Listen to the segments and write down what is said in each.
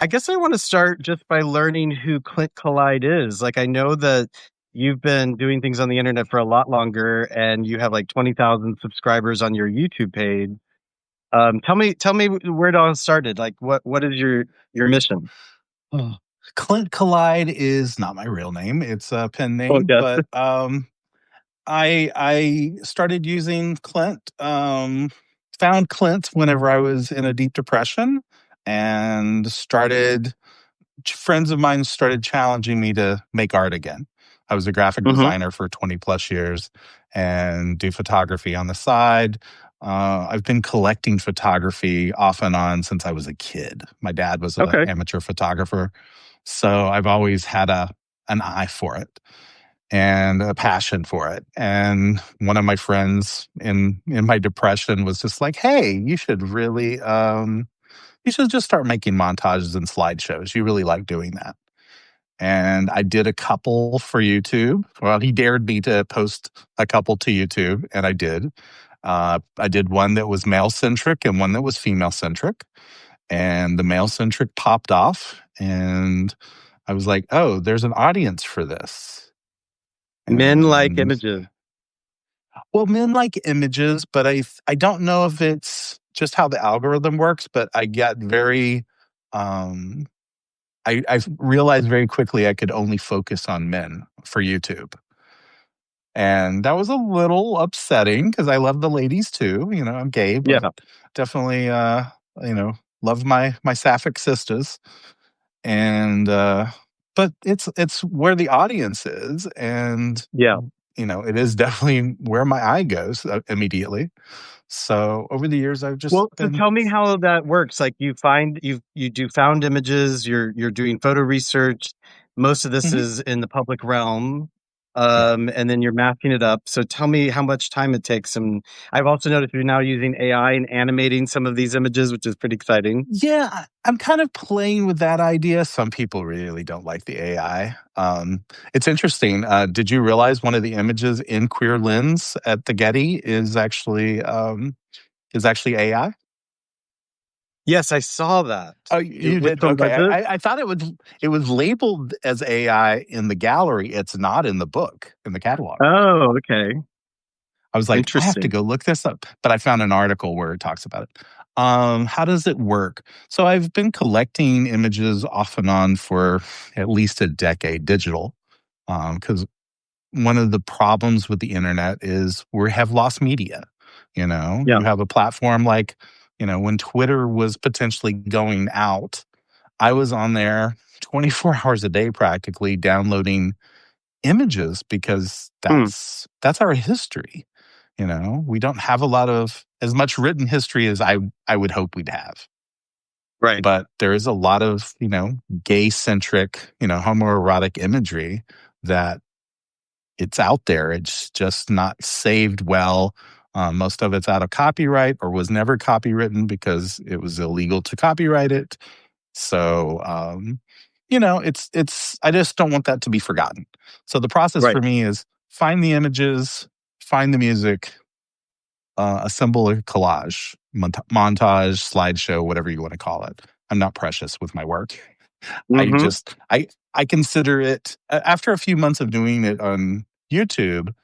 I guess I want to start just by learning who Clint Collide is. Like, I know that you've been doing things on the internet for a lot longer, and you have like 20,000 subscribers on your YouTube page. Tell me where it all started. Like, what is your mission? Oh. Clint Collide is not my real name. It's a pen Oh, name, yes. but I started using Clint. Found Clint whenever I was in a deep depression, and started. Friends of mine started challenging me to make art again. I was a graphic Hmm. designer for 20 plus years and do photography on the side. I've been collecting photography off and on since I was a kid. My dad was an Okay. amateur photographer, so I've always had an eye for it and a passion for it. And one of my friends in my depression was just like, "Hey, you should just start making montages and slideshows. You really like doing that." And I did a couple for YouTube. Well, he dared me to post a couple to YouTube, and I did. I did one that was male centric and one that was female centric. And the male centric popped off, and I was like, "Oh, there's an audience for this." Men like And images. well, men like images, but I don't know if it's just how the algorithm works, but I get very um I realized very quickly I could only focus on men for YouTube. And that was a little upsetting because I love the ladies too. You know, I'm gay, but Yeah. definitely you know, love my sapphic sisters. And but it's where the audience is, and Yeah. you know, it is definitely where my eye goes immediately. So over the years I've just Well, so been tell me how that works. Like, you do found images, you're doing photo research. Most of this Mhm. is in the public realm. Yeah. And then you're masking it up. So tell me how much time it takes. And I've also noticed you're now using AI and animating some of these images, which is pretty exciting. Yeah, I'm kind of playing with that idea. Some people really don't like the AI. It's interesting. Did you realize one of the images in Queer Lens at the Getty is actually AI? Yes, I saw that. Oh, you Which did? one was Okay. it? I thought it was labeled as AI in the gallery. It's not in the book in the catalog. Oh, okay. I was like, I have to Interesting. go look this up. But I found an article where it talks about it. How does it work? So I've been collecting images off and on for at least a decade, digital, because one of the problems with the internet is we have lost media. You know, Yeah. you have a platform like, you know, when Twitter was potentially going out, I was on there 24 hours a day practically downloading images because Hmm. that's our history. You know, we don't have a lot of as much written history as I would hope we'd have. Right. But there is a lot of, you know, gay centric, you know, homoerotic imagery that it's out there. It's just not saved well. Most of it's out of copyright or was never copywritten because it was illegal to copyright it. So, you know, it's. I just don't want that to be forgotten. So the process Right. for me is find the images, find the music, assemble a collage, montage, slideshow, whatever you want to call it. I'm not precious with my work. I Hmm. just I consider it after a few months of doing it on YouTube.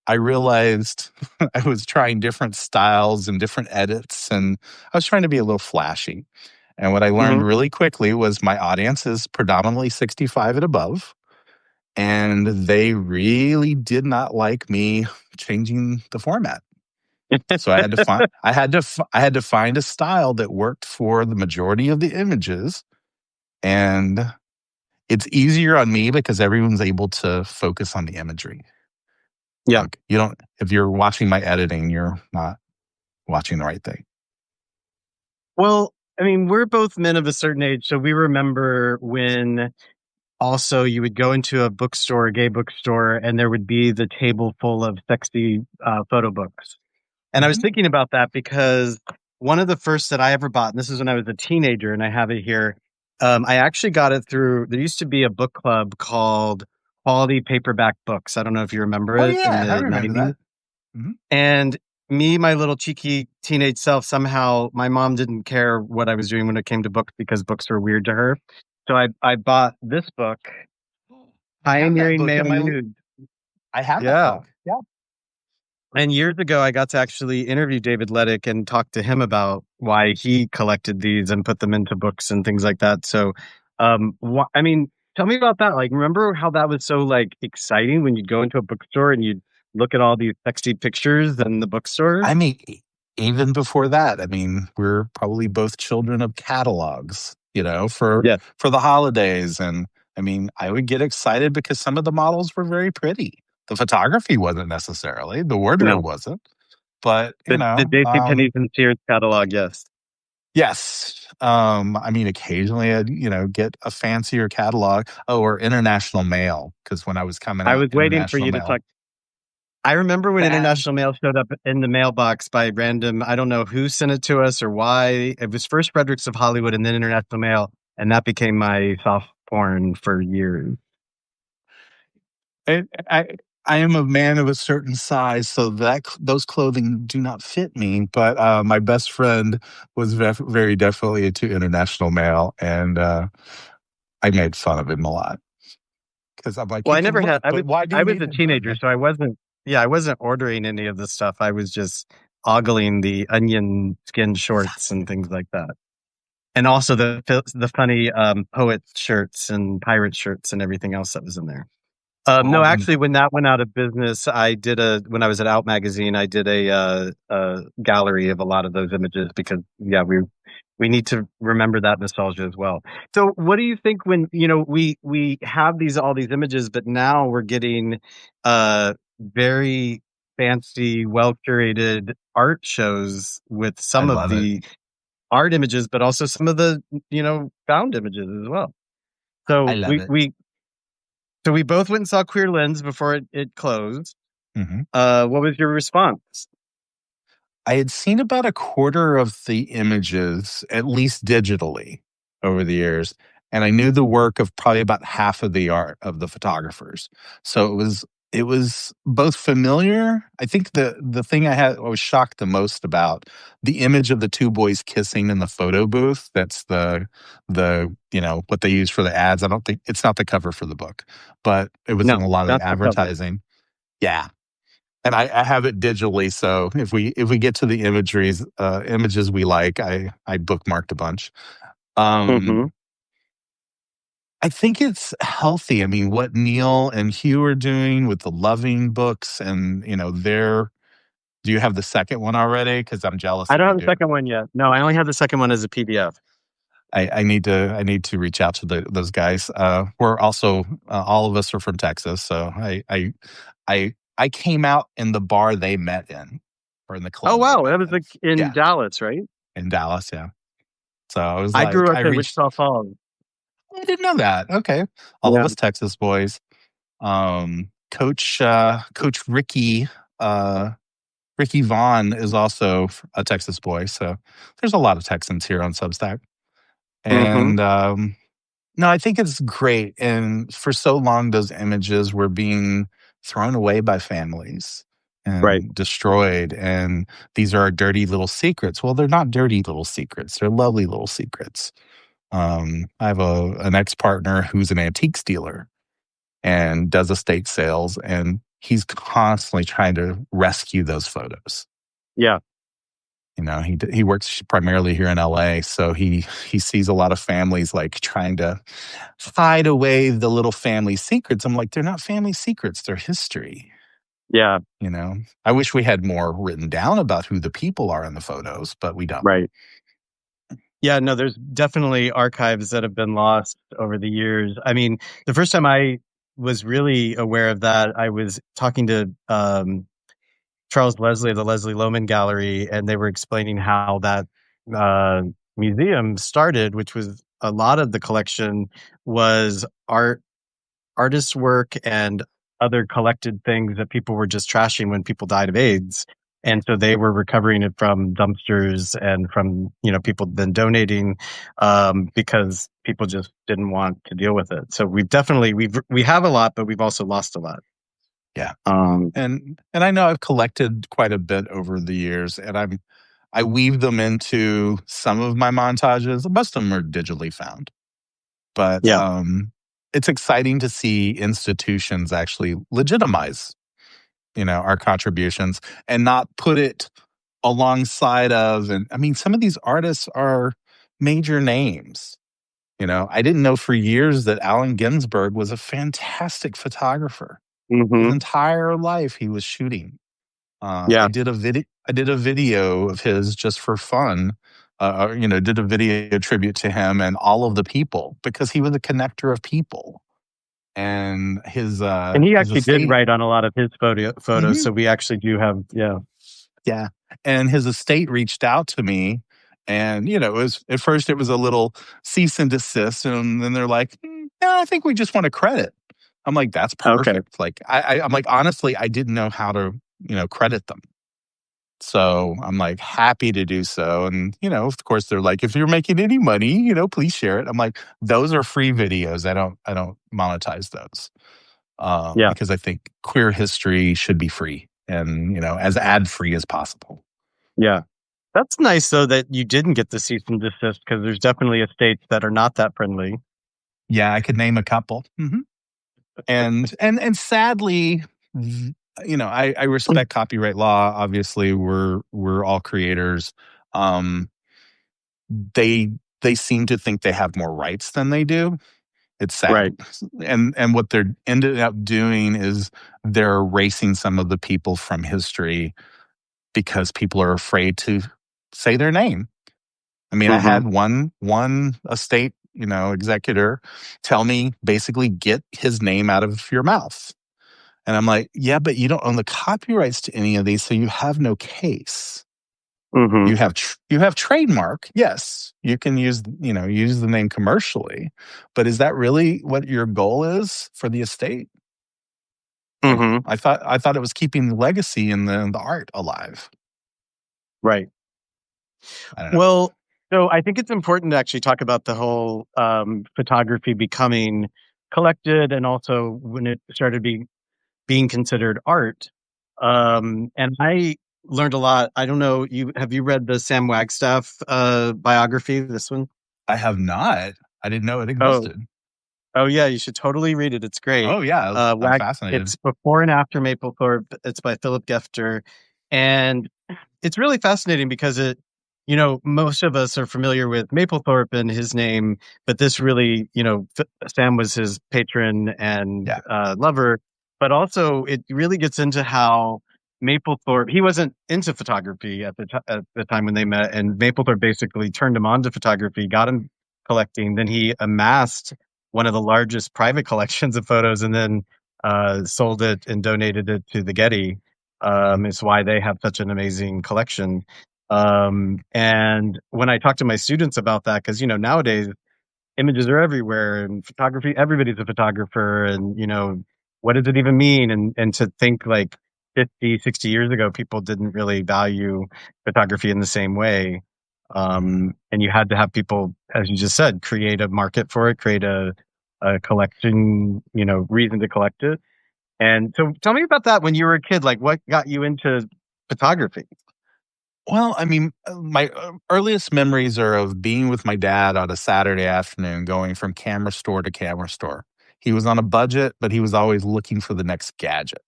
I realized I was trying different styles and different edits, and I was trying to be a little flashy. And what I learned Hmm. really quickly was my audience is predominantly 65 and above, and they really did not like me changing the format. So I had to find a style that worked for the majority of the images, and it's easier on me because everyone's able to focus on the imagery. Yeah. Like you don't if you're watching my editing, you're not watching the right thing. Well, I mean, we're both men of a certain age, so we remember when also you would go into a bookstore, a gay bookstore, and there would be the table full of sexy photo books. And I was Mhm. thinking about that because one of the first that I ever bought, and this is when I was a teenager, and I have it here. I actually got it through. There used to be a book club called Quality Paperback Books. I don't know if you remember Oh it in yeah, I the remember '90s. that. Mhm. And me, my little cheeky teenage self, somehow my mom didn't care what I was doing when it came to books because books were weird to her. So I bought this book, I have that Pioneering book in Male my. Nude. I have that Yeah. book. Yeah. And years ago, I got to actually interview David Lettick and talk to him about why he collected these and put them into books and things like that. So, I mean, tell me about that. Like, remember how that was so like exciting when you'd go into a bookstore and you'd look at all these sexy pictures in the bookstore? I mean, even before that, I mean, we're probably both children of catalogs, Yeah. for the holidays. And I mean, I would get excited because some of the models were very pretty. The photography wasn't necessarily, the wardrobe No, wasn't, but the J.C. Penney's and Sears catalog. Yes. yes. I mean, occasionally I'd, get a fancier catalog. Oh, or international mail, because when I was coming I out, was waiting for international you to talk. mail. I remember when Fast. International Mail showed up in the mailbox by random, I don't know who sent it to us or why. It was first Fredericks of Hollywood and then International Mail. And that became my soft porn for years. I, I I am a man of a certain size, so those clothing do not fit me. But my best friend was very definitely into international mail, and I made fun of him a lot because I'm like, Well, you I can never had, look, but why do I you was need a to look? teenager, so I wasn't ordering any of this stuff. I was just ogling the onion skin shorts and things like that. And also the funny poet shirts and pirate shirts and everything else that was in there. No, All the actually, when that went out of business, when I was at Out Magazine, I did a gallery of a lot of those images because, yeah, we need to remember that nostalgia as well. So, what do you think when, we have all these images, but now we're getting very fancy, well curated art shows with I some of love it. the art images, but also some of the, found images as well. I So love it. we both went and saw Queer Lens before it closed. Mhm. What was your response? I had seen about a quarter of the images, at least digitally, over the years, and I knew the work of probably about half of the art of the photographers. So it was both familiar. I think the thing I was shocked the most about the image of the two boys kissing in the photo booth. That's the what they use for the ads. I don't think it's not the cover for the book, but it was in No, a lot of the not the cover. advertising. Yeah, and I have it digitally, so if we get to the images we like, I bookmarked a bunch. Hmm. Um, I think it's healthy. I mean, what Neil and Hugh are doing with the Loving books, and their. Do you have the second one already? Because I'm jealous I if don't you have the do. second one yet. No, I only have the second one as a PDF. I need to reach out to those guys. We're also all of us are from Texas, so I came out in the bar they met in, or in the Oh club they wow, met that was in. like in Yeah, Dallas, right? in Dallas. Yeah. So I was I grew like, I up in reached. Wichita Falls. I didn't know that. Okay, all of Yeah. us Texas boys. Coach Ricky Vaughn is also a Texas boy. So there's a lot of Texans here on Substack, Hmm. and no, I think it's great. And for so long, those images were being thrown away by families Right. and destroyed. And these are our dirty little secrets. Well, they're not dirty little secrets. They're lovely little secrets. I have an ex partner who's an antiques dealer and does estate sales, and he's constantly trying to rescue those photos. Yeah. He works primarily here in LA, so he sees a lot of families like trying to hide away the little family secrets. I'm like, they're not family secrets; they're history. Yeah. I wish we had more written down about who the people are in the photos, but we don't. Right. Yeah. No, there's definitely archives that have been lost over the years. I mean, the first time I was really aware of that, I was talking to Charles Leslie of the Leslie Lohman Gallery, and they were explaining how that uh, museum started, which was a lot of the collection was artists' work and other collected things that people were just trashing when people died of AIDS. And so they were recovering it from dumpsters and from, people then donating, because people just didn't want to deal with it. So we have a lot, but we've also lost a lot. Yeah. Um, And I know I've collected quite a bit over the years, and I weave them into some of my montages. Most of them are digitally found, but yeah. it's exciting to see institutions actually legitimize, our contributions and not put it alongside of. And I mean, some of these artists are major names. I didn't know for years that Allen Ginsberg was a fantastic photographer. His Hmm. entire life he was shooting. I Yeah. did a video. I did a video of his just for fun. Did a video tribute to him and all of the people because he was a connector of people. And And he his actually did estate. write on a lot of his photos. Mhm. So we actually do have, yeah. Yeah, and his estate reached out to me, and it was at first it was a little cease and desist, and then they're like, "Yeah, I think we just want to credit." I'm like, "That's Okay. perfect." Like, I'm like, honestly, I didn't know how to credit them. So I'm like happy to do so. And, of course they're like, if you're making any money, please share it. I'm like, those are free videos. I don't monetize those. Yeah. Because I think queer history should be free and, as ad free as possible. Yeah. That's nice though that you didn't get the cease and desist because there's definitely estates that are not that friendly. Yeah, I could name a couple. And sadly, I respect copyright law. Obviously, we're all creators. Um, they they seem to think they have more rights than they do. It's sad. Right. And what they're ended up doing is they're erasing some of the people from history because people are afraid to say their name. I mean, I Hmm. had one estate, executor tell me basically get his name out of your mouth. And I'm like, yeah, but you don't own the copyrights to any of these, so you have no case. Hmm. You have trademark. Yes, you can use the name commercially, but is that really what your goal is for the estate? Like Hmm. I thought it was keeping the legacy and the art alive. Right. I don't know. Well, so I think it's important to actually talk about the whole photography becoming collected and also when it started being considered art. And I learned a lot. I don't know, have you read the Sam Wagstaff biography, this one? I have not. I didn't know it Oh, existed. oh yeah, you should totally read it. It's great. Oh yeah, I'm fascinated. It's before and after Maplethorpe. It's by Philip Gefter, and it's really fascinating because most of us are familiar with Maplethorpe and his name, but this really, Sam was his patron and Yeah. lover, but also it really gets into how Maplethorpe, he wasn't into photography at the time when they met, and Maplethorpe basically turned him on to photography, got him collecting. Then he amassed one of the largest private collections of photos and then sold it and donated it to the Getty. Is why they have such an amazing collection. And when I talk to my students about that, because nowadays images are everywhere and photography, everybody's a photographer, and what does it even mean? And to think like 50, 60 years ago, people didn't really value photography in the same way. And you had to have people, as you just said, create a market for it, create a collection, reason to collect it. And so tell me about that when you were a kid, like what got you into photography? Well, I mean, my earliest memories are of being with my dad on a Saturday afternoon, going from camera store to camera store. He was on a budget, but he was always looking for the next gadget,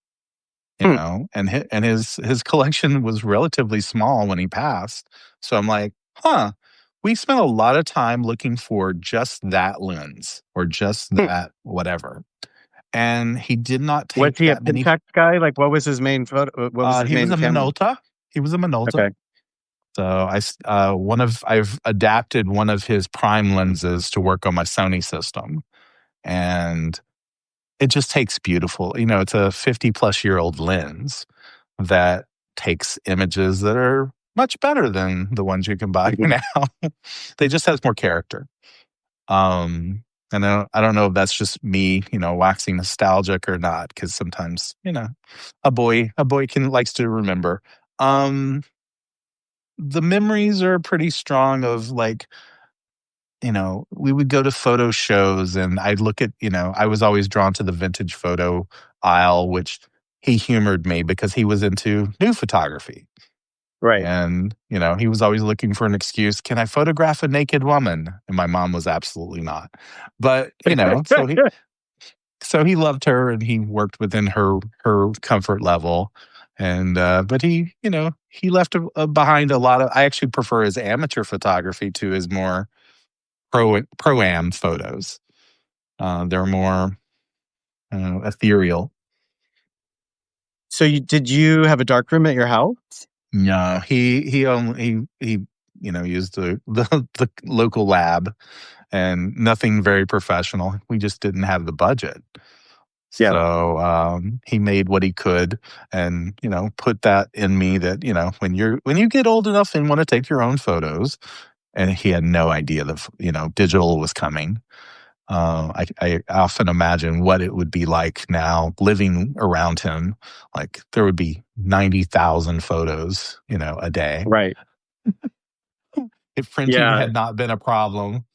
Hmm. and his collection was relatively small when he passed. So I'm like, huh, we spent a lot of time looking for just that lens or just Hmm. that whatever. And he did not Was take he a that many. Pentax guy? Like, what was his main photo? What was his He was main a camera? Minolta. He was a Minolta. Okay. So I've adapted one of his prime lenses to work on my Sony system, and it just takes beautiful. It's a 50-plus-year-old lens that takes images that are much better than the ones you can buy Mhm. now. They just has more character. And I don't know if that's just me, waxing nostalgic or not, because sometimes, a boy can likes to remember. Um, the memories are pretty strong of like, we would go to photo shows and I'd look at, I was always drawn to the vintage photo aisle, which he humored me because he was into new photography. Right. And, he was always looking for an excuse. Can I photograph a naked woman? And my mom was absolutely not. But, so he loved her and he worked within her comfort level. And, but he left behind a lot of, I actually prefer his amateur photography to his more pro-am photos. They're more ethereal. So did you have a darkroom at your house? No, he only used the local lab and nothing very professional. We just didn't have the budget. Yeah. So he made what he could and put that in me that when you get old enough and want to take your own photos, and he had no idea that digital was coming. I often imagine what it would be like now living around him. Like there would be 90,000 photos, a day. Right. If printing Yeah. had not been a problem.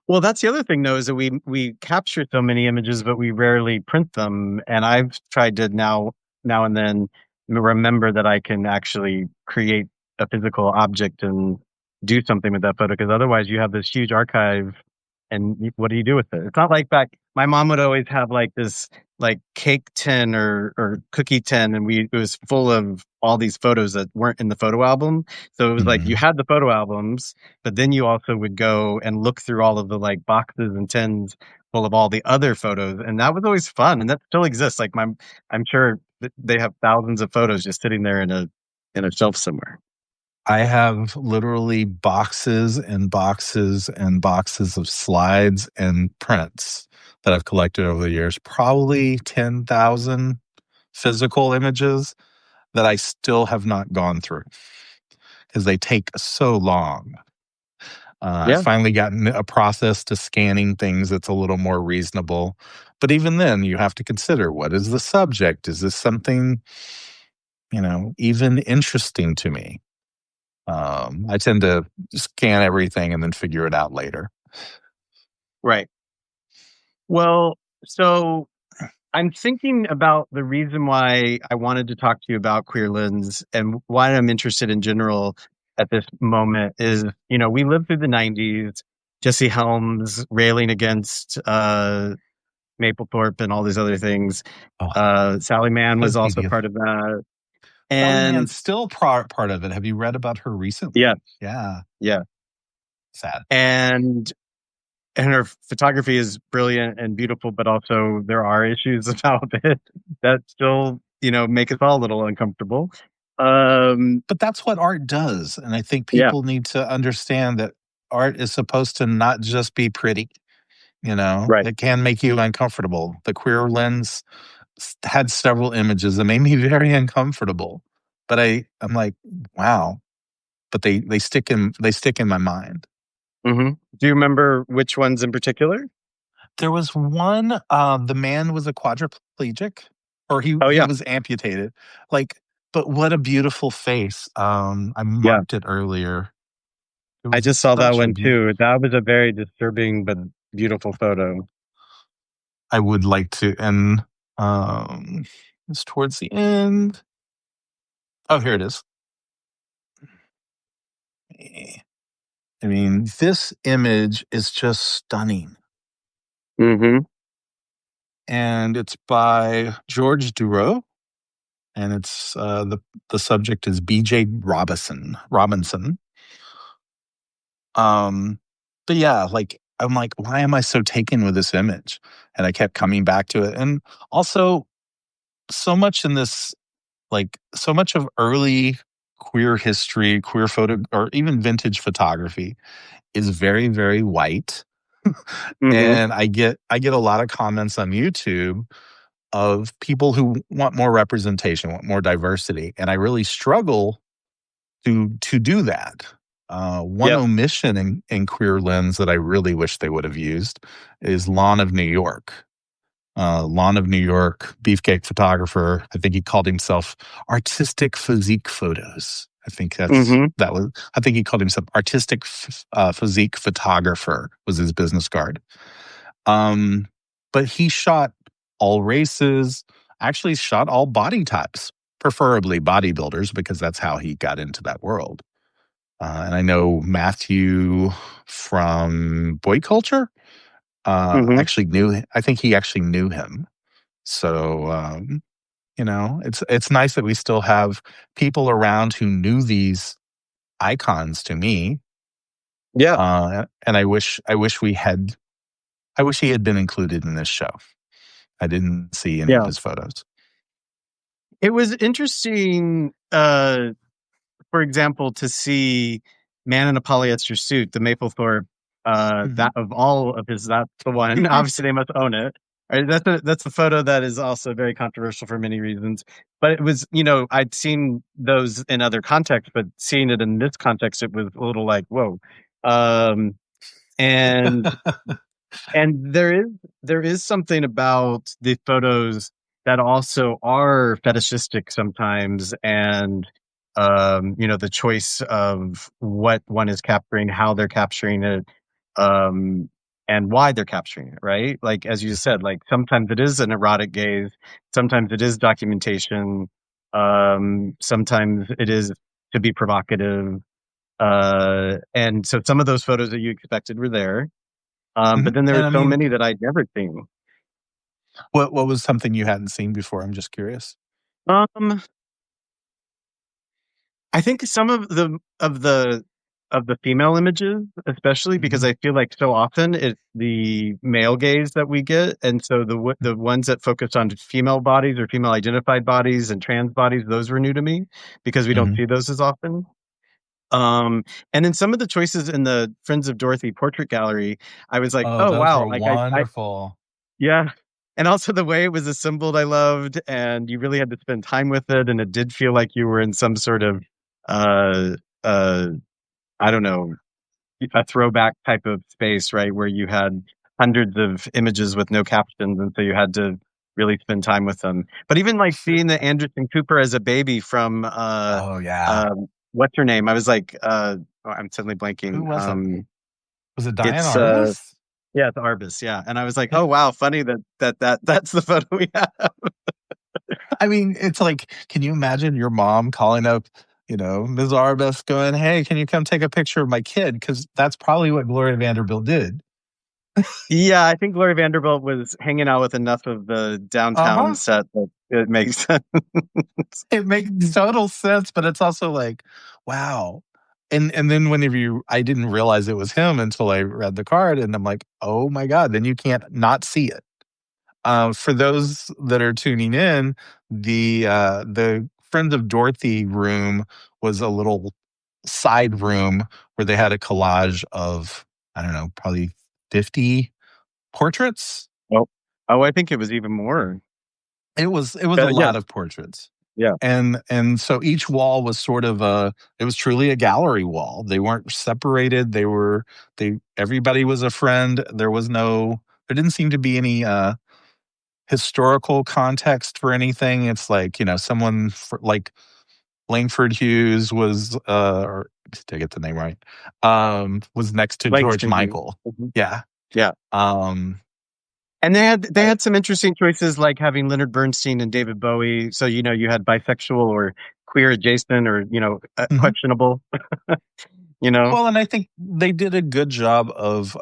Well, that's the other thing, though, is that we capture so many images, but we rarely print them. And I've tried to now and then remember that I can actually create a physical object and do something with that photo, because otherwise you have this huge archive and what do you do with it? It's not like my mom would always have like this like cake tin or cookie tin, and it was full of all these photos that weren't in the photo album. So it was like you had the photo albums, but then you also would go and look through all of the like boxes and tins full of all the other photos, and that was always fun, and that still exists. Like I'm sure that they have thousands of photos just sitting there in a shelf somewhere. I have literally boxes and boxes and boxes of slides and prints that I've collected over the years, probably 10,000 physical images that I still have not gone through because they take so long. I've Yeah. finally gotten a process to scanning things that's a little more reasonable. But even then, you have to consider, what is the subject? Is this something, even interesting to me? I tend to scan everything and then figure it out later. Right. Well, so I'm thinking about the reason why I wanted to talk to you about Queer Lens and why I'm interested in general at this moment is, we lived through the 90s, Jesse Helms railing against Mapplethorpe and all these other things. Sally Mann was also part of that. Sally Mann's And still part of it. Have you read about her recently? yeah, Yeah. yeah. Sad. And her photography is brilliant and beautiful, but also there are issues about it that still, make us all a little uncomfortable. But that's what art does. And I think Yeah, people need to understand that art is supposed to not just be pretty. right. It can make you uncomfortable. The Queer Lens had several images that made me very uncomfortable. But I'm like, wow. But they stick in my mind. Mm-hmm. Do you remember which ones in particular? There was one, the man was a quadriplegic, or Oh, he yeah. was amputated. Like, but what a beautiful face. I Yeah. marked it earlier. It I was just saw that such a one too. That was a very disturbing but beautiful photo. I would like to, and it's towards the end. Oh, here it is. I mean, this image is just stunning. Mm-hmm. And it's by George Dureau, and it's the subject is B.J. Robinson. But yeah, like I'm like, why am I so taken with this image? And I kept coming back to it, and also so much in this, like so much of early queer history, queer photo, or even vintage photography is very, very white. Mm-hmm. And I get a lot of comments on YouTube of people who want more representation, want more diversity, and I really struggle to do that. One Yep. omission in Queer Lens that I really wish they would have used is Lawn of New York. Lawn of New York, beefcake photographer. I think he called himself Artistic Physique Photos. Mm-hmm. I think he called himself Artistic Physique Photographer was his business card. But he shot all races. actually shot all body types, preferably bodybuilders, because that's how he got into that world. And I know Matthew from Boy Culture Hmm. actually knew. I think he actually knew him. So it's nice that we still have people around who knew these icons to me. Yeah. And I wish he had been included in this show. I didn't see any of Yeah. his photos. It was interesting, for example, to see Man in a Polyester Suit, the Maplethorpe, that Mhm. of all of his, that's the one. Obviously, they must own it. Right? That's a photo that is also very controversial for many reasons. But it was, I'd seen those in other contexts, but seeing it in this context, it was a little like, whoa. Um, and and there is something about the photos that also are fetishistic sometimes, and the choice of what one is capturing, how they're capturing it, um, and why they're capturing it, right? Like as you said, like sometimes it is an erotic gaze, sometimes it is documentation, sometimes it is to be provocative. And so some of those photos that you expected were there, but Mhm. then there And were I so mean, many that I'd never seen. what was something you hadn't seen before? I'm just curious. Um, I think some of the female images, especially because Mhm. I feel like so often it's the male gaze that we get, and so the ones that focus on female bodies or female identified bodies and trans bodies, those were new to me because we don't Mhm. see those as often. Um, and then some of the choices in the Friends of Dorothy portrait gallery, I was like, Oh, oh those wow, were like I wonderful. yeah. And also the way it was assembled, I loved, and you really had to spend time with it, and it did feel like you were in some sort of, uh, uh, I don't know, a throwback type of space, right, where you had hundreds of images with no captions, and so you had to really spend time with them. But even like seeing the Anderson Cooper as a baby from, Oh, yeah. what's her name? I was like, oh, I'm suddenly Who blanking. was it? Was it Diane It's Arbus? yeah, it's Arbus, yeah. And I was like, Yeah. "Oh, wow, funny that's the photo we have." I mean, it's like, can you imagine your mom calling up, Ms. Arbus going, "Hey, can you come take a picture of my kid?" Because that's probably what Gloria Vanderbilt did. Yeah, I think Gloria Vanderbilt was hanging out with enough of the downtown Uh-huh. set that it makes sense. It makes total sense, but it's also like, wow. And then whenever I didn't realize it was him until I read the card, and I'm like, oh my God, then you can't not see it. For those that are tuning in, the Friends of Dorothy room was a little side room where they had a collage of, I don't know, probably 50 portraits. Oh. Oh, I think it was even more. It was a Yeah, lot of portraits. yeah, And so each wall was sort of it was truly a gallery wall. They weren't separated. They everybody was a friend. There didn't seem to be any historical context for anything. It's like, someone like Langford Hughes was or did I get the name right? Was next to George Langston Hughes. Michael. Mhm. Yeah. Yeah. Um And they I, had some interesting choices like having Leonard Bernstein and David Bowie. So, you had bisexual or queer adjacent or, mhm. questionable, you know? Well, and I think they did a good job of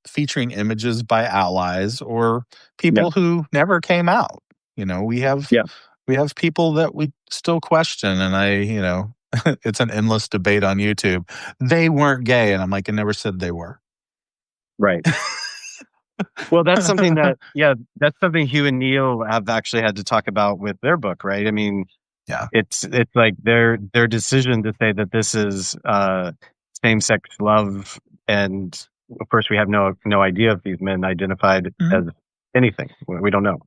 featuring images by allies or Yeah. people who never came out. We have Yeah. people that we still question, and it's an endless debate on YouTube. They weren't gay, and I'm like, I never said they were. Right. Well, that's something Hugh and Neil have actually had to talk about with their book, right? I mean, Yeah. it's like their decision to say that this is same sex love, and of course we have no idea if these men identified Mhm. as anything. We don't know.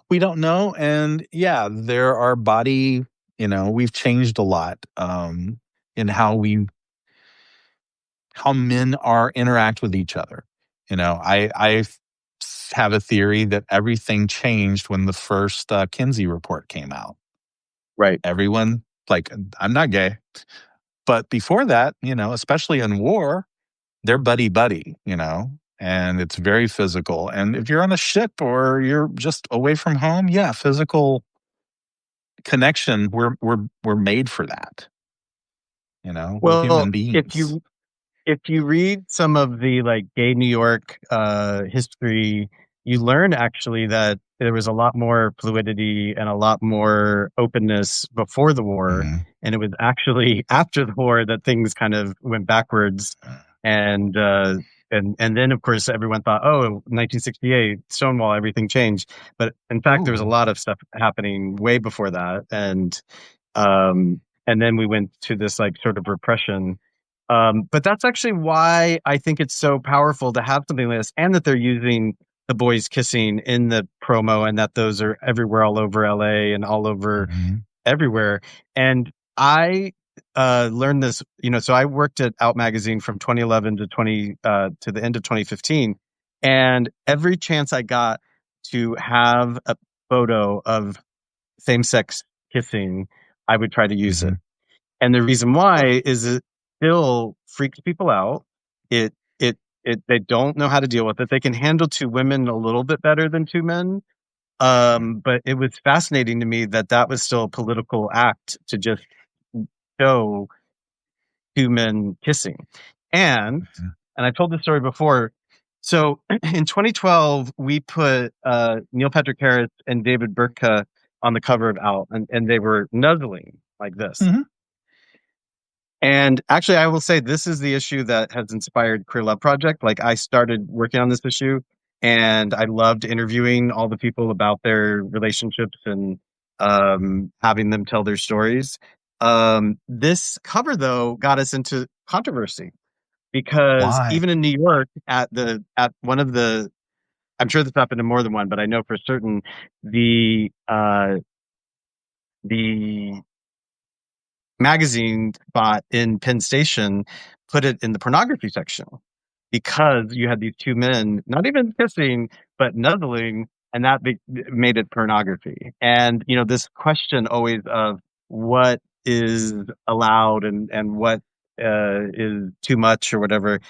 We don't know, and yeah, there are body. We've changed a lot in how men are interact with each other. I have a theory that everything changed when the first Kinsey report came out. Right. Everyone, like, I'm not gay, but before that, especially in war, they're buddy buddy. and it's very physical. And if you're on a ship or you're just away from home, yeah, physical connection. We're made for that. You know, we're Well, human beings. if you read some of the like gay New York history, you learn actually that there was a lot more fluidity and a lot more openness before the war, Mhm. and it was actually after the war that things kind of went backwards, and and then of course everyone thought, oh, 1968 Stonewall, everything changed, but in fact there was a Ooh. lot of stuff happening way before that, um, and then we went to this like sort of repression. But that's actually why I think it's so powerful to have something like this, and that they're using the boys kissing in the promo, and that those are everywhere, all over LA and all over Mhm. everywhere. And I learned this, so I worked at Out Magazine from 2011 to the end of 2015, and every chance I got to have a photo of same sex kissing, I would try to use it. Mhm. And the reason why is it still freaks people out. It they don't know how to deal with it. They can handle two women a little bit better than two men. But it was fascinating to me that that was still a political act to just show two men kissing. Mhm. And I told this story before. So in 2012, we put Neil Patrick Harris and David Burtka on the cover of Out, and they were nuzzling like this. Mhm. And actually, I will say this is the issue that has inspired Queer Love Project. Like, I started working on this issue, and I loved interviewing all the people about their relationships and having them tell their stories. This cover, though, got us into controversy because Why? even in New York, at one of the, I'm sure this happened in more than one, but I know for certain the the magazine spot in Penn Station put it in the pornography section because you had these two men not even kissing but nuzzling, and that made it pornography. And this question always of what is allowed and what is too much or whatever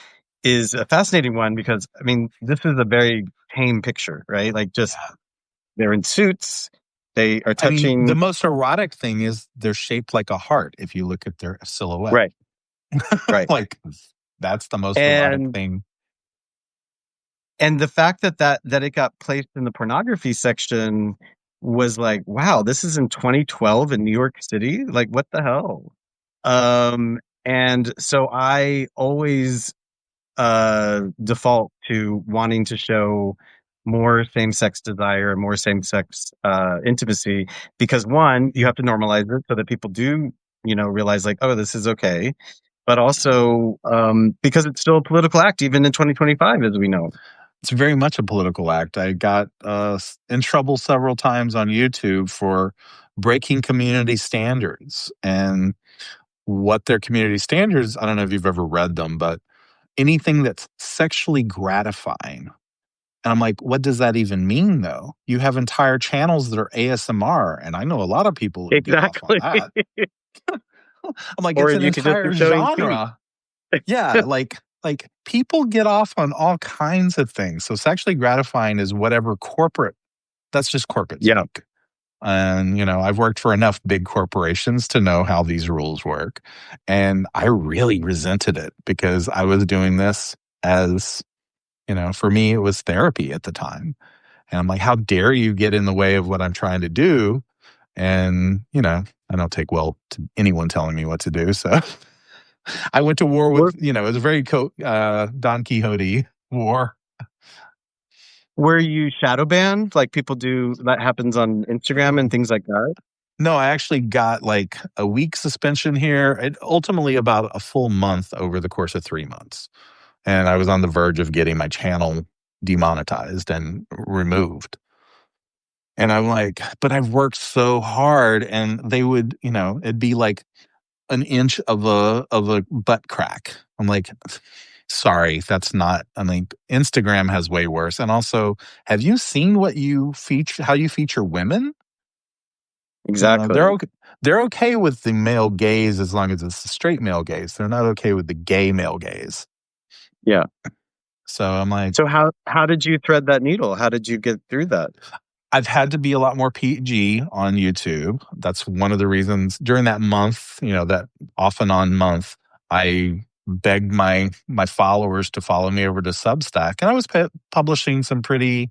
is a fascinating one, because I mean this is a very tame picture, right? Like, just Yeah. they're in suits, they are I mean, the touching. most erotic thing is they're shaped like a heart if you look at their silhouette. Right, right. Like, that's the most erotic and thing. And the fact that it got placed in the pornography section was like, wow, this is in 2012 in New York City? Like, what the hell? And so I always default to wanting to show more same-sex desire, more same-sex intimacy, because one, you have to normalize it so that people do, realize like, oh, this is okay. But also because it's still a political act, even in 2025, as we know. It's very much a political act. I got in trouble several times on YouTube for breaking community standards. And what their community standards, I don't know if you've ever read them, but anything that's sexually gratifying. And I'm like, what does that even mean, though? You have entire channels that are ASMR, and I know a lot of people who get off on Exactly. that. I'm like, Or it's an you could just be entire showing feet. genre. Yeah, like people get off on all kinds of things. So sexually gratifying is whatever corporate, that's just corporate Yeah. speak. And I've worked for enough big corporations to know how these rules work. And I really resented it because I was doing this as, for me it was therapy at the time. And I'm like, how dare you get in the way of what I'm trying to do? And, I don't take well to anyone telling me what to do. So I went to war Were with, it was a very Don Quixote war. were you shadow banned like people do, that happens on Instagram and things like that? No, I actually got like a week suspension here. It ultimately about a full month over the course of 3 months. And I was on the verge of getting my channel demonetized and removed. And I'm like, but I've worked so hard, and they would, it'd be like an inch of a butt crack. I'm like, sorry, that's not. I mean, Instagram has way worse. And also, have you seen what you feature? How you feature women? They're Exactly. okay. They're okay with the male gaze as long as it's the straight male gaze. They're not okay with the gay male gaze. Yeah. So I'm like, So how did you thread that needle? How did you get through that? I've had to be a lot more PG on YouTube. That's one of the reasons during that month, that off and on month, I begged my followers to follow me over to Substack, and I was publishing some pretty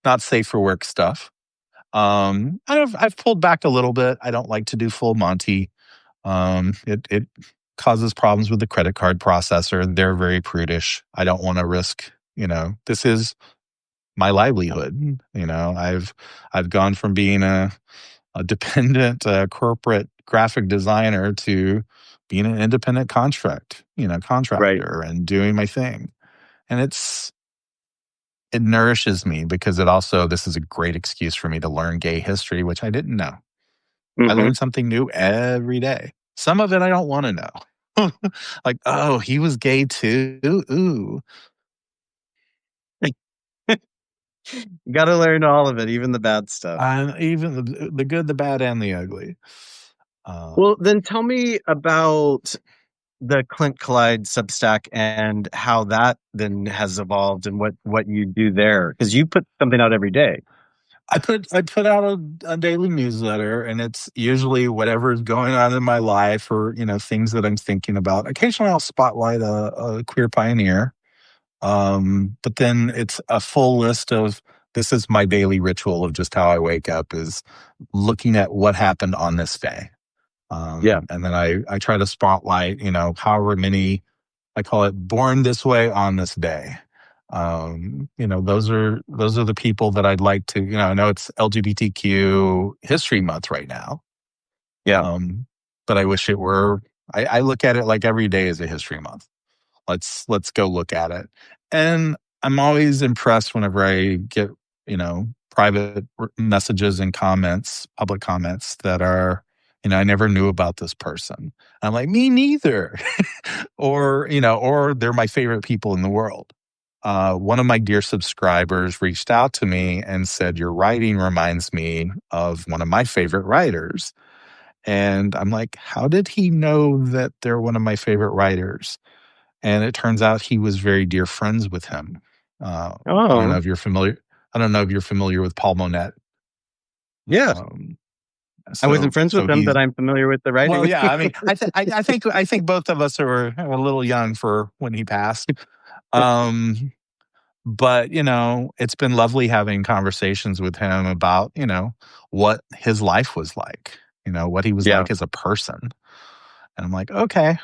not safe for work stuff. I've pulled back a little bit. I don't like to do full Monty. It causes problems with the credit card processor. They're very prudish. I don't want to risk. This is my livelihood. I've gone from being a dependent corporate graphic designer to being an independent Right. contractor and doing my thing. And it nourishes me because this is a great excuse for me to learn gay history, which I didn't know. I Hmm. learn something new every day. Some of it I don't want to know. Like, oh, he was gay too. Ooh. You got to learn all of it, even the bad stuff. Even the good, the bad, and the ugly. Well, then tell me about the Clint Collide Substack and how that then has evolved and what you do there, because you put something out every day. I put out a daily newsletter, and it's usually whatever's going on in my life or things that I'm thinking about. Occasionally, I'll spotlight a queer pioneer, but then it's a full list of this is my daily ritual of just how I wake up is looking at what happened on this day. Yeah. And then I try to spotlight, however many, I call it born this way on this day. Those are the people that I'd like to, I know it's LGBTQ history month right now. Yeah. But I wish it were, I look at it like every day is a history month. Let's go look at it. And I'm always impressed whenever I get, private messages and comments, public comments that are, I never knew about this person. I'm like, me neither. or they're my favorite people in the world. One of my dear subscribers reached out to me and said, your writing reminds me of one of my favorite writers. And I'm like, how did he know that they're one of my favorite writers? And it turns out he was very dear friends with him. I don't know Oh, if you're familiar. I don't know if you're familiar with Paul Monette. yeah. Um, I wasn't so friends with so them, but he's I'm familiar with the well, writing. yeah. I mean, I think both of us are a little young for when he passed. Um, but it's been lovely having conversations with him about what his life was like, what he was Yeah. like as a person. And I'm like, okay,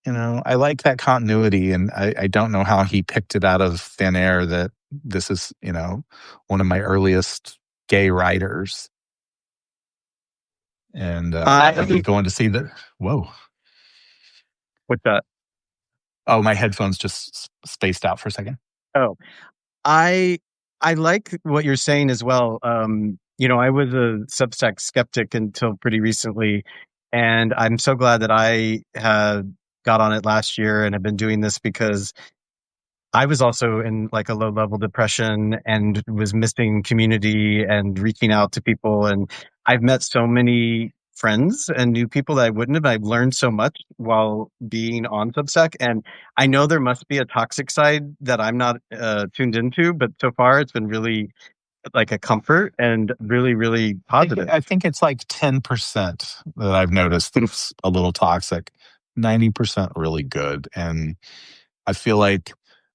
I like that continuity, and I don't know how he picked it out of thin air that this is, one of my earliest gay writers. And I'll be I going to see the. Whoa! What's that? Oh, my headphones just spaced out for a second. Oh, I I like what you're saying as well. I was a Substack skeptic until pretty recently, and I'm so glad that I had got on it last year and have been doing this because I was also in like a low level depression and was missing community and reaching out to people. And I've met so many friends and new people that I wouldn't have. I've learned so much while being on Substack. And I know there must be a toxic side that I'm not tuned into, but so far it's been really like a comfort and really, really positive. I think it's like 10% that I've noticed that's a little toxic. 90% really good, and I feel like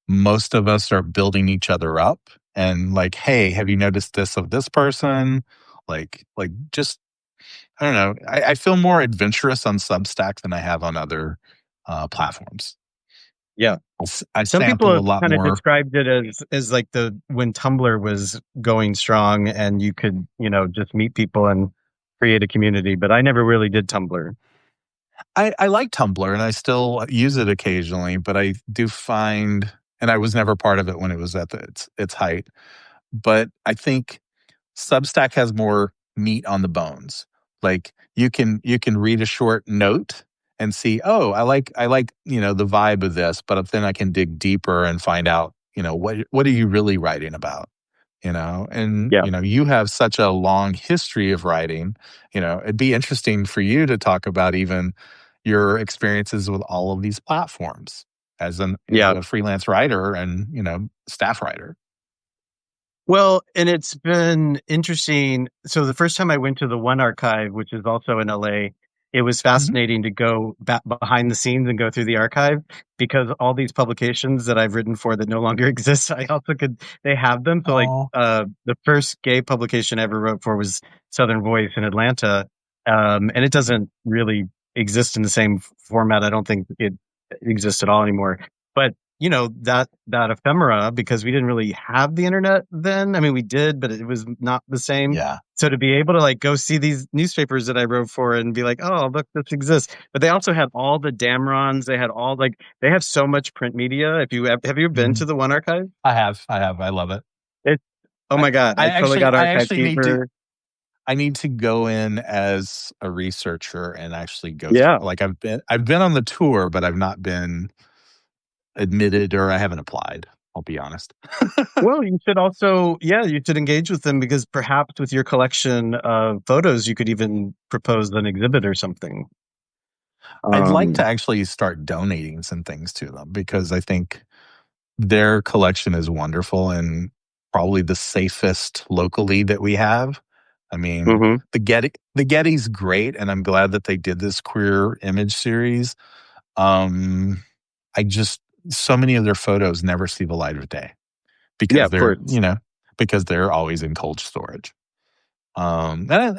most of us are building each other up and like, hey, have you noticed this of this person? Like just I don't know. I feel more adventurous on Substack than I have on other platforms. Yeah. I Some people sample a have lot kind of more. described it as like the when Tumblr was going strong and you could, just meet people and create a community, but I never really did Tumblr. I like Tumblr and I still use it occasionally, but I do find, and I was never part of it when it was at its height, but I think Substack has more meat on the bones. Like you can read a short note and see, oh, I like the vibe of this, but then I can dig deeper and find out, what are you really writing about? And Yeah. you have such a long history of writing. It'd be interesting for you to talk about even your experiences with all of these platforms. as Yeah. a freelance writer and, staff writer. Well, and it's been interesting. So the first time I went to the One Archive, which is also in LA, it was Mhm. fascinating to go back behind the scenes and go through the archive because all these publications that I've written for that no longer exist, I also could they have them. So like Oh, the first gay publication I ever wrote for was Southern Voice in Atlanta. And it doesn't really exist in the same format. I don't think it exists at all anymore. But that ephemera, because we didn't really have the internet then. I mean, we did, but it was not the same. yeah. So to be able to like go see these newspapers that I wrote for and be like, oh, look, this exists. But they also had all the Damrons. They had all like they have so much print media. If you have you been Mhm. to the One Archive? I love it. It's oh I, my God, I I totally actually, got I archive actually fever. I need to go in as a researcher and actually go through. Yeah. Like I've been on the tour, but I've not been admitted or I haven't applied. I'll be honest. Well, you should also, yeah, you should engage with them because perhaps with your collection of photos, you could even propose an exhibit or something. I'd like to Um, actually start donating some things to them because I think their collection is wonderful and probably the safest locally that we have. I mean, mhm. the Getty's great, and I'm glad that they did this queer image series. Um, I just so many of their photos never see the light of day Yeah, because of course. they're always in cold storage.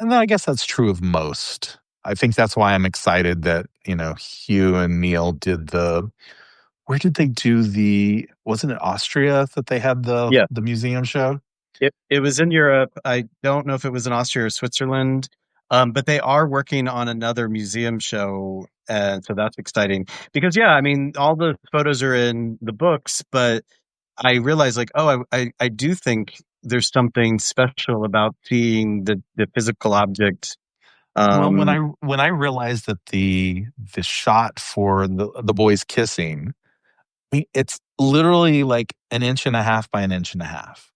And I guess that's true of most. I think that's why I'm excited that Hugh and Neil did the. Where did they do the? Wasn't it Austria that they had the Yeah. the museum show? It was in Europe. I don't know if it was in Austria or Switzerland, but they are working on another museum show, and so that's exciting. Because yeah, I mean, all the photos are in the books, but I realized like, oh, I do think there's something special about seeing the physical object. Well, when I Um, when I realized that the shot for the boys kissing, it's literally like an inch and a half by an inch and a half.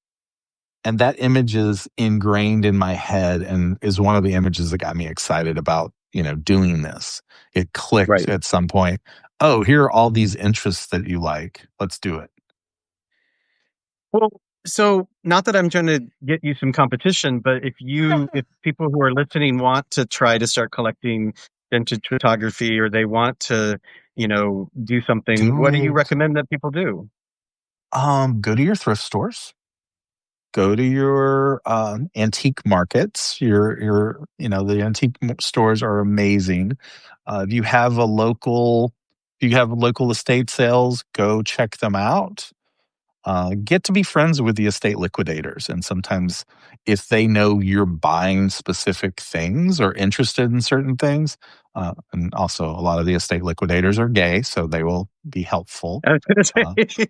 And that image is ingrained in my head and is one of the images that got me excited about, doing this. It clicked right. at some point. Oh, here are all these interests that you like. Let's do it. Well, so not that I'm trying to get you some competition, but if people who are listening want to try to start collecting vintage photography or they want to, do something, Do what do you it. recommend that people do? Go to your thrift stores. Go to your antique markets. The antique stores are amazing. If you have local estate sales, go check them out. Get to be friends with the estate liquidators. And sometimes, if they know you're buying specific things or interested in certain things, and also a lot of the estate liquidators are gay, so they will be helpful. I was going to Uh, say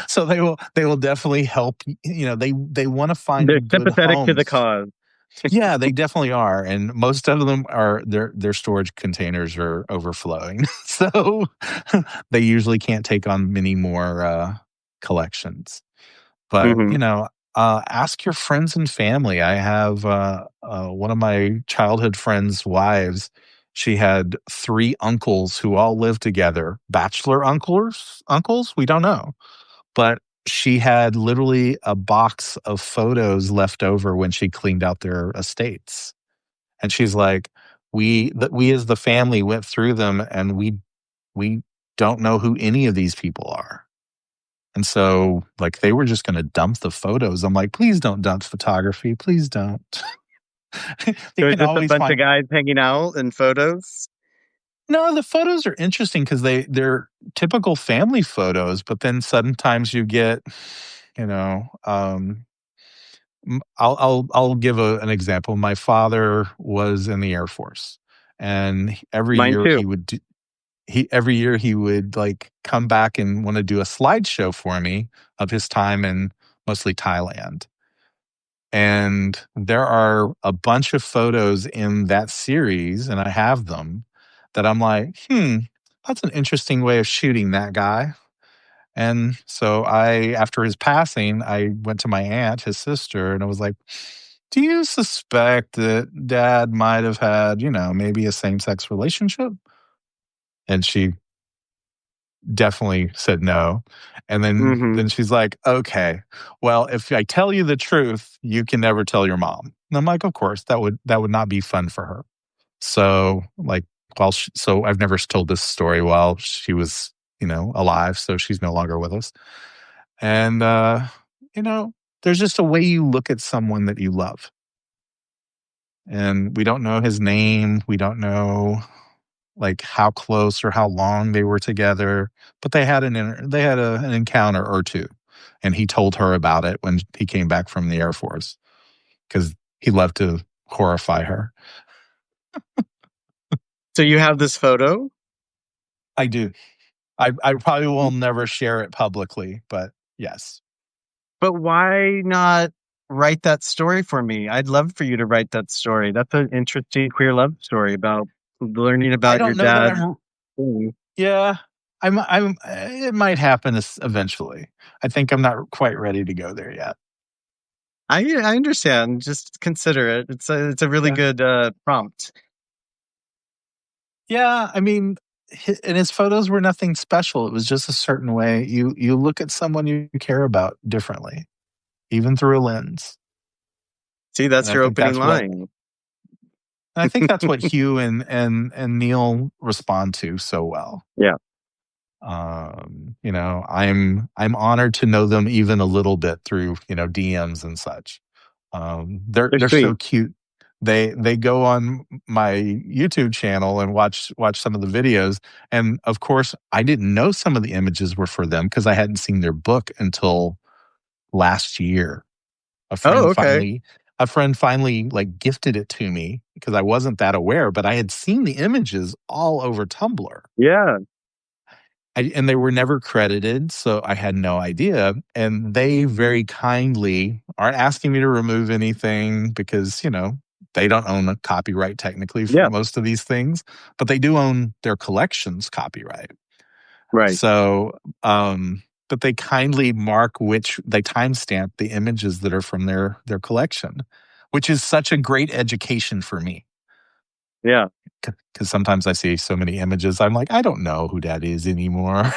so they will definitely help. They want to they're find good sympathetic to the homes. cause. Yeah, they definitely are, and most of them are their storage containers are overflowing, so they usually can't take on many more collections. But Hmm. ask your friends and family. I have one of my childhood friends' wives. She had three uncles who all lived together. Bachelor uncles. We don't know, but she had literally a box of photos left over when she cleaned out their estates. And she's like, we as the family went through them and we don't know who any of these people are. And so like they were just going to dump the photos. I'm like, please don't dump photography. Please don't. You So is can this a always bunch of find. guys hanging out in photos? No, the photos are interesting because they're typical family photos, but then sometimes you get, you know, I'll give an example. My father was in the Air Force, and every Mine year too. he would like come back and want to do a slideshow for me of his time in mostly Thailand. And there are a bunch of photos in that series, and I have them that I'm like, that's an interesting way of shooting that guy. And so after his passing, I went to my aunt, his sister, and I was like, do you suspect that dad might have had, maybe a same sex relationship? And she definitely said no. And Hmm. then she's like, okay, well, if I tell you the truth, you can never tell your mom. And I'm like, of course, that would not be fun for her. So like, so I've never told this story while she was, alive. So she's no longer with us. And, you know, there's just a way you look at someone that you love. And we don't know his name. We don't know like how close or how long they were together, but they had an encounter or two, and he told her about it when he came back from the Air Force because he loved to horrify her. So you have this photo? I do. I probably will never share it publicly, but yes. But why not write that story for me? I'd love for you to write that story. That's an interesting queer love story about learning I about your don't know that dad. I'm. Yeah, I'm. It might happen eventually. I think I'm not quite ready to go there yet. I understand. Just consider it. It's a really Yeah. good prompt. Yeah, I mean, and his photos were nothing special. It was just a certain way you look at someone you care about differently, even through a lens. See, And that's your opening line. I think that's what Hugh and Neil respond to so well. Yeah, I'm honored to know them even a little bit through DMs and such. they're They're so sweet. cute. They go on my YouTube channel and watch some of the videos. And of course, I didn't know some of the images were for them because I hadn't seen their book until last year. A Oh, friend okay. finally a friend finally like gifted it to me because I wasn't that aware, but I had seen the images all over Tumblr. Yeah, And they were never credited, so I had no idea. And they very kindly aren't asking me to remove anything because, they don't own a copyright technically for yeah, most of these things, but they do own their collection's copyright. right. So, but they kindly mark which they timestamp the images that are from their collection, which is such a great education for me. Yeah. Because sometimes I see so many images, I'm like, I don't know who that is anymore.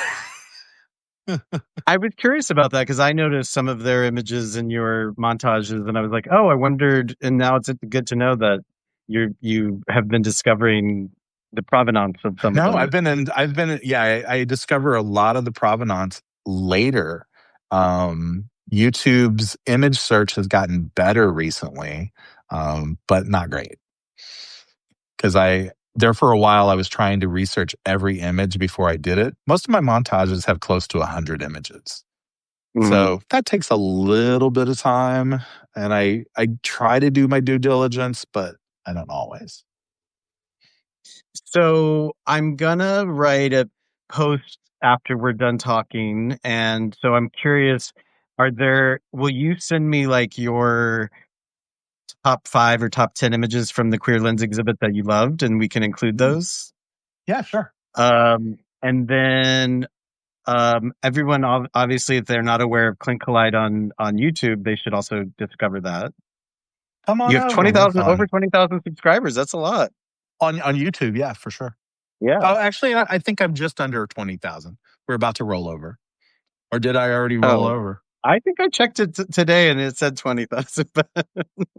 I was curious about that because I noticed some of their images in your montages, and I was like, "Oh, I wondered." And now it's good to know that you have been discovering the provenance of some of No, them. yeah, I discover a lot of the provenance later. YouTube's image search has gotten better recently, but not great. Because there for a while, I was trying to research every image before I did it. Most of my montages have close to 100 images. Mhm. So that takes a little bit of time. And I try to do my due diligence, but I don't always. So I'm gonna write a post after we're done talking, and so I'm curious: will you send me like your top 5 or top 10 images from the Queer Lens exhibit that you loved, and we can include Mm. those? Yeah, sure. And then everyone obviously, if they're not aware of Clint Collide on YouTube, they should also discover that. Come on You have over 20,000 subscribers. That's a lot. on YouTube. Yeah, for sure. Yeah. Oh, actually, I think I'm just under 20,000. We're about to roll over. Or did I already roll Oh, over? I think I checked it today and it said 20,000.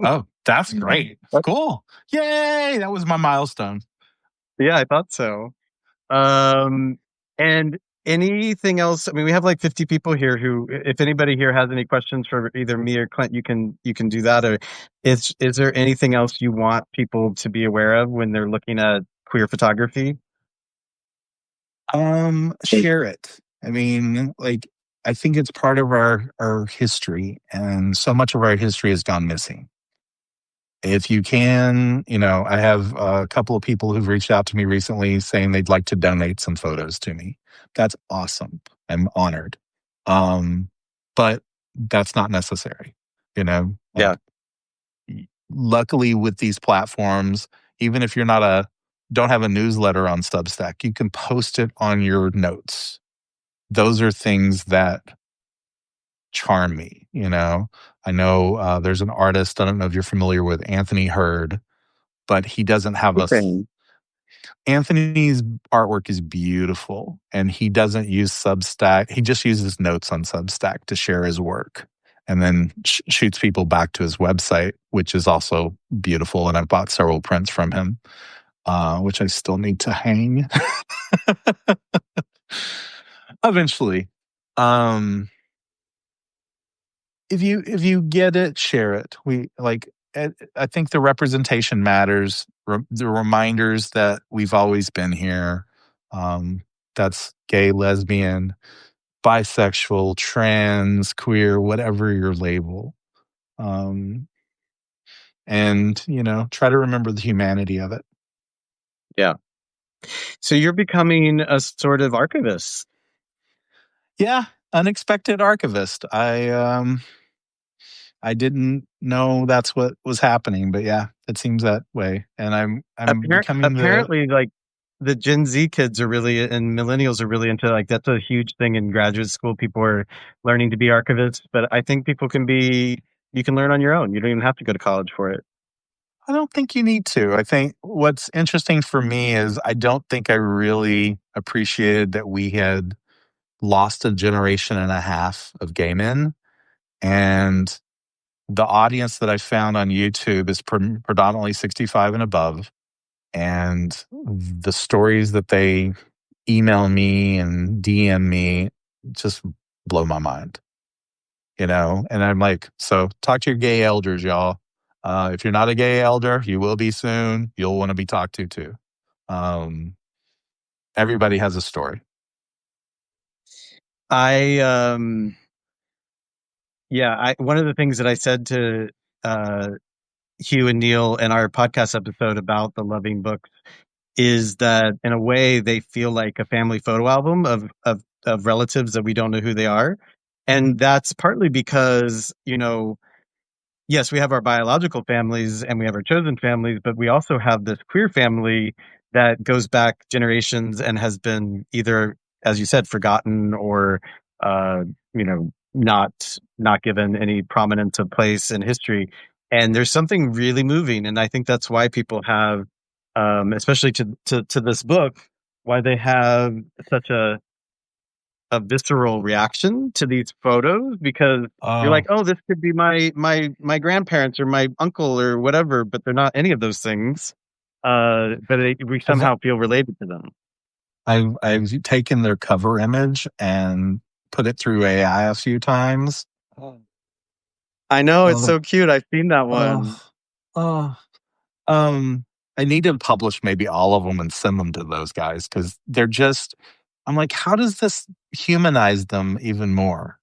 Oh, that's great. Cool. Yay. That was my milestone. Yeah, I thought so. Um, and anything else? I mean, we have like 50 people here who, if anybody here has any questions for either me or Clint, you can do that. Or is there anything else you want people to be aware of when they're looking at queer photography? Share it. I mean, like, I think it's part of our history, and so much of our history has gone missing. If you can, I have a couple of people who've reached out to me recently saying they'd like to donate some photos to me. That's awesome. I'm honored. Um, but that's not necessary, Yeah. like luckily with these platforms, even if you're not don't have a newsletter on Substack, you can post it on your notes. Those are things that charm me. I know there's an artist. I don't know if you're familiar with Anthony Hurd, but he doesn't have Okay. Anthony's artwork is beautiful, and he doesn't use Substack. He just uses notes on Substack to share his work, and then shoots people back to his website, which is also beautiful. And I've bought several prints from him, which I still need to hang eventually. If you get it, share it. I think the representation matters. The reminders that we've always been here. That's gay, lesbian, bisexual, trans, queer, whatever your label. And try to remember the humanity of it. Yeah. So you're becoming a sort of archivist. Yeah, unexpected archivist. I didn't know that's what was happening, but yeah, it seems that way. And I'm becoming the Apparently, like the Gen Z kids are really and millennials are really into like that's a huge thing in graduate school. People are learning to be archivists, but I think you can learn on your own. You don't even have to go to college for it. I don't think you need to. I think what's interesting for me is I don't think I really appreciated that we had lost a generation and a half of gay men. And the audience that I found on YouTube is predominantly 65 and above. And the stories that they email me and DM me just blow my mind, And I'm like, so talk to your gay elders, y'all. If you're not a gay elder, you will be soon. You'll want to be talked to too. Everybody has a story. I one of the things that I said to Hugh and Neil in our podcast episode about the Loving books is that in a way they feel like a family photo album of relatives that we don't know who they are. And that's partly because, yes, we have our biological families and we have our chosen families, but we also have this queer family that goes back generations and has been either, as you said, forgotten or, uh, not given any prominence of place in history. And there's something really moving, and I think that's why people have, especially to this book, why they have such a visceral reaction to these photos because you're Oh, like, oh, this could be my grandparents or my uncle or whatever, but they're not any of those things. We I've somehow feel related to them. I've taken their cover image and put it through AI a few times. I know it's Oh, so cute. I've seen that one. oh, oh. Um, I need to publish maybe all of them and send them to those guys because they're just. I'm like, how does this humanize them even more?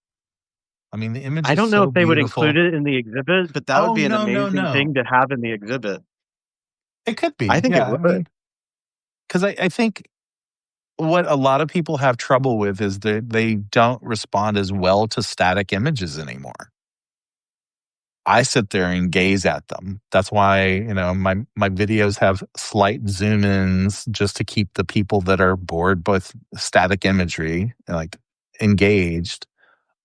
I mean, the image I is don't know so if they would include beautiful. it in the exhibit, but that would Oh be an no, no, amazing no! thing to have in the exhibit. It could I be, think it yeah. I would. mean, because I think what a lot of people have trouble with is that they don't respond as well to static images anymore. I sit there and gaze at them. That's why, my videos have slight zoom ins just to keep the people that are bored with static imagery like engaged.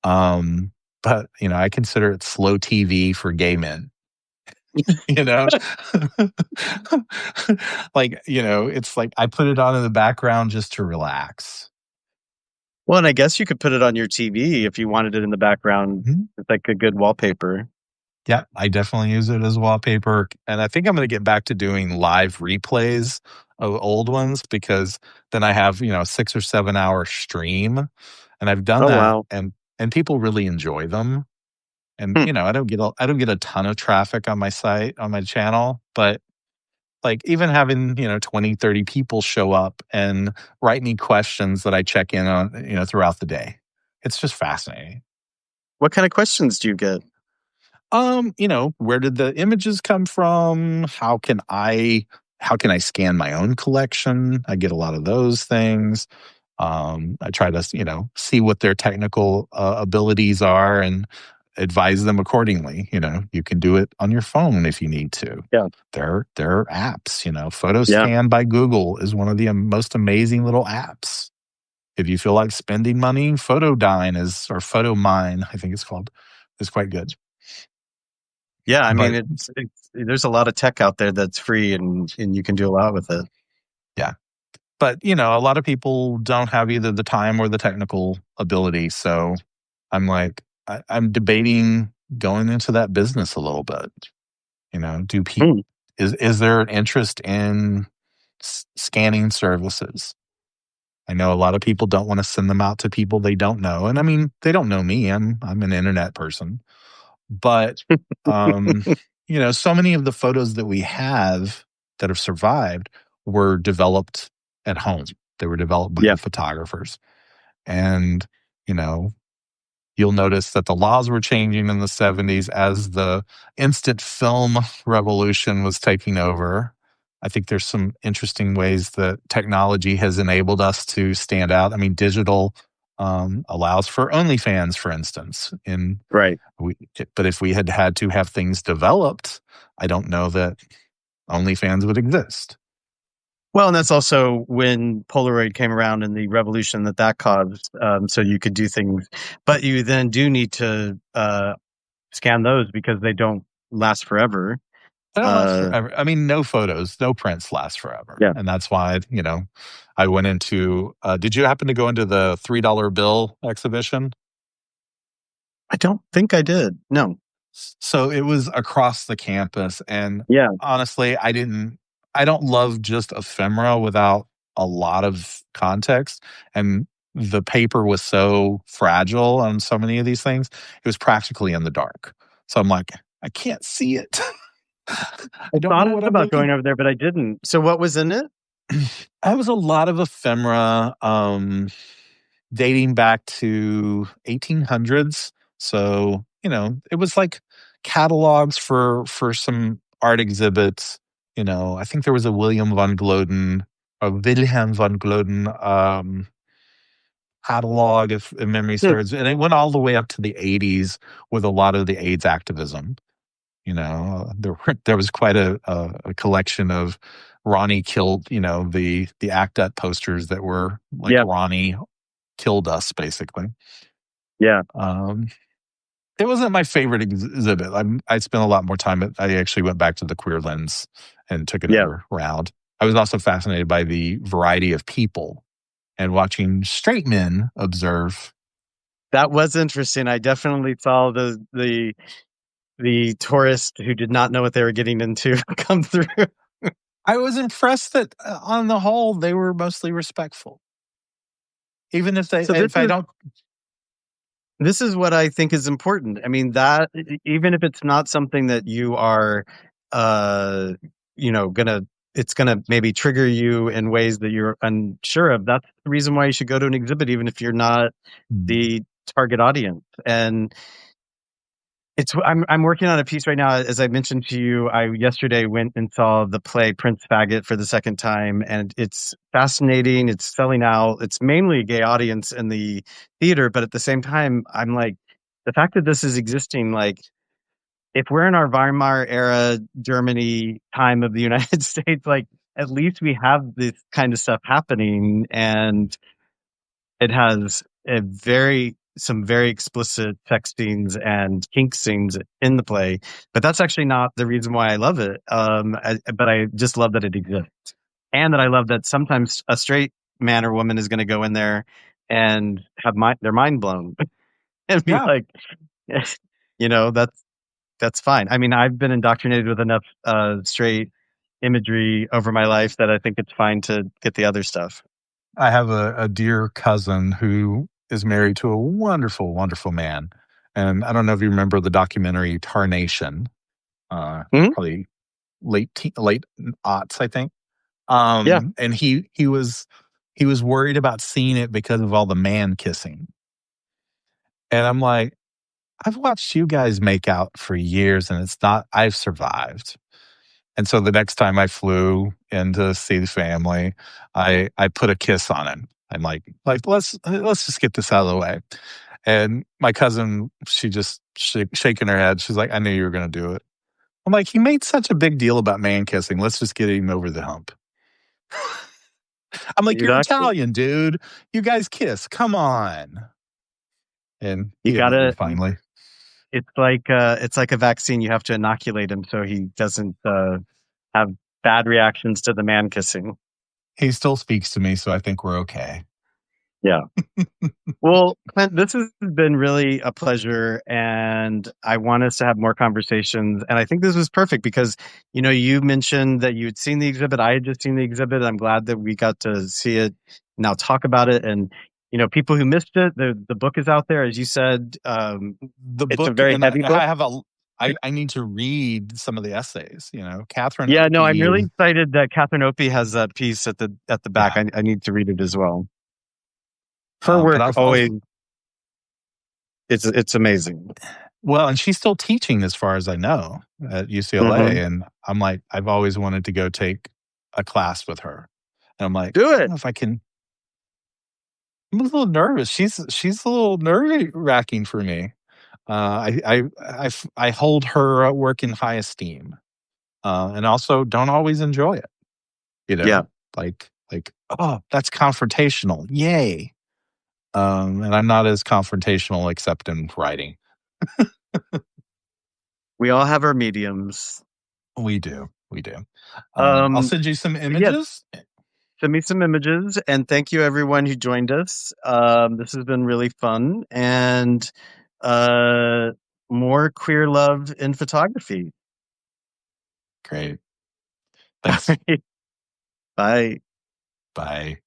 But I consider it slow TV for gay men. you know it's like I put it on in the background just to relax. Well, and I guess you could put it on your TV if you wanted it in the background. Mhm. It's like a good wallpaper. Yeah, I definitely use it as wallpaper. And I think I'm going to get back to doing live replays of old ones because then I have, a 6 or 7 hour stream. And I've done Oh that wow. and people really enjoy them. And, Hmm. I don't get a ton of traffic on my site, on my channel, but like even having, 20, 30 people show up and write me questions that I check in on, throughout the day. It's just fascinating. What kind of questions do you get? Where did the images come from? How can I scan my own collection? I get a lot of those things. I try to, see what their technical abilities are and advise them accordingly. You can do it on your phone if you need to. Yeah. There are apps, Yeah. PhotoScan by Google is one of the most amazing little apps. If you feel like spending money, or PhotoMine, I think it's called, is quite good. Yeah. I mean, But there's a lot of tech out there that's free and you can do a lot with it. Yeah. But, a lot of people don't have either the time or the technical ability. So I'm like, I'm debating going into that business a little bit. Do people, Hmm. is there an interest in scanning services? I know a lot of people don't want to send them out to people they don't know. And I mean, they don't know me. I'm an internet person. But um, so many of the photos that we have that have survived were developed at home. They were developed by Yeah. the photographers. And, you know, you'll notice that the laws were changing in the 70s as the instant film revolution was taking over. I think there's some interesting ways that technology has enabled us to stand out. I mean, digital allows for OnlyFans, for instance. Right. But if we had had to have things developed, I don't know that OnlyFans would exist. Well, and that's also when Polaroid came around and the revolution that caused. So you could do things, but you then do need to scan those because they don't last forever. They don't last Uh, forever. I mean, no photos, no prints last forever. yeah, And that's why, I went into, did you happen to go into the $3 bill exhibition? I don't think I did. No. So it was across the campus. And Yeah. honestly, I don't love just ephemera without a lot of context. And the paper was so fragile on so many of these things, it was practically in the dark. So I'm like, I can't see it. I I don't know thought what I'm about looking. going over there, but I didn't. So what was in it? I was a lot of ephemera, dating back to 1800s. So, it was like catalogs for some art exhibits. I think there was a Wilhelm von Gloden catalog, if memory Hmm. serves, and it went all the way up to the 80s with a lot of the AIDS activism. There was quite a collection of Ronnie killed, the ACT UP posters that were like Yeah. Ronnie killed us, basically. Yeah. Um, it wasn't my favorite exhibit. I spent a lot more time. I actually went back to the Queer Lens and took Yeah. another round. I was also fascinated by the variety of people and watching straight men observe. That was interesting. I definitely saw the tourist who did not know what they were getting into come through. I was impressed that on the whole, they were mostly respectful. Even So if I don't. this is what I think is important. I mean, that even if it's not something that you are, uh, it's gonna maybe trigger you in ways that you're unsure of. That's the reason why you should go to an exhibit, even if you're not the target audience. And I'm working on a piece right now. As I mentioned to you, I yesterday went and saw the play Prince Faggot for the second time, and it's fascinating. It's selling out. It's mainly a gay audience in the theater, but at the same time, I'm like, the fact that this is existing, like, if we're in our Weimar era Germany time of the United States, like, at least we have this kind of stuff happening, and it has some very explicit sex scenes and kink scenes in the play, but that's actually not the reason why I love it. But I just love that it exists, and that I love that sometimes a straight man or woman is going to go in there and have their mind blown and be Yeah, like, that's fine. I mean, I've been indoctrinated with enough straight imagery over my life that I think it's fine to get the other stuff. I have a dear cousin who is married to a wonderful, wonderful man. And I don't know if you remember the documentary Tarnation, Hmm. probably late aughts, I think. Yeah, And he was worried about seeing it because of all the man kissing. And I'm like, I've watched you guys make out for years and I've survived. And so the next time I flew in to see the family, I put a kiss on him. I'm like let's just get this out of the way. And my cousin, she just shaking her head. She's like, I knew you were going to do it. I'm like, he made such a big deal about man kissing. Let's just get him over the hump. I'm like, you're exactly. Italian, dude. You guys kiss. Come on. And You he admitted gotta. finally. It's like a vaccine. You have to inoculate him so he doesn't have bad reactions to the man kissing. He still speaks to me, so I think we're okay. Yeah. Well, Clint, this has been really a pleasure, and I want us to have more conversations. And I think this was perfect because, you mentioned that you had seen the exhibit. I had just seen the exhibit. I'm glad that we got to see it, now talk about it. And, people who missed it, the book is out there, as you said. The It's a book, very and heavy book. I need to read some of the essays. Catherine Yeah, no, I'm Opie really is, excited that Catherine Opie has that piece at the back. yeah. I need to read it as well. Her But work always, it's amazing. well, and she's still teaching as far as I know at UCLA. Hmm. And I'm like, I've always wanted to go take a class with her. And I'm like, Do I don't it. know if I can. I'm a little nervous. She's a little nerve wracking for me. I hold her work in high esteem, and also don't always enjoy it. You Yeah. know, like, oh, that's confrontational. Yay. And I'm not as confrontational except in writing. We all have our mediums. We do. We do. I'll Um, send you some yes, images. send me some images, and thank you everyone who joined us. This has been really fun, and uh, more queer love in photography. Great. Thanks. Bye. Bye.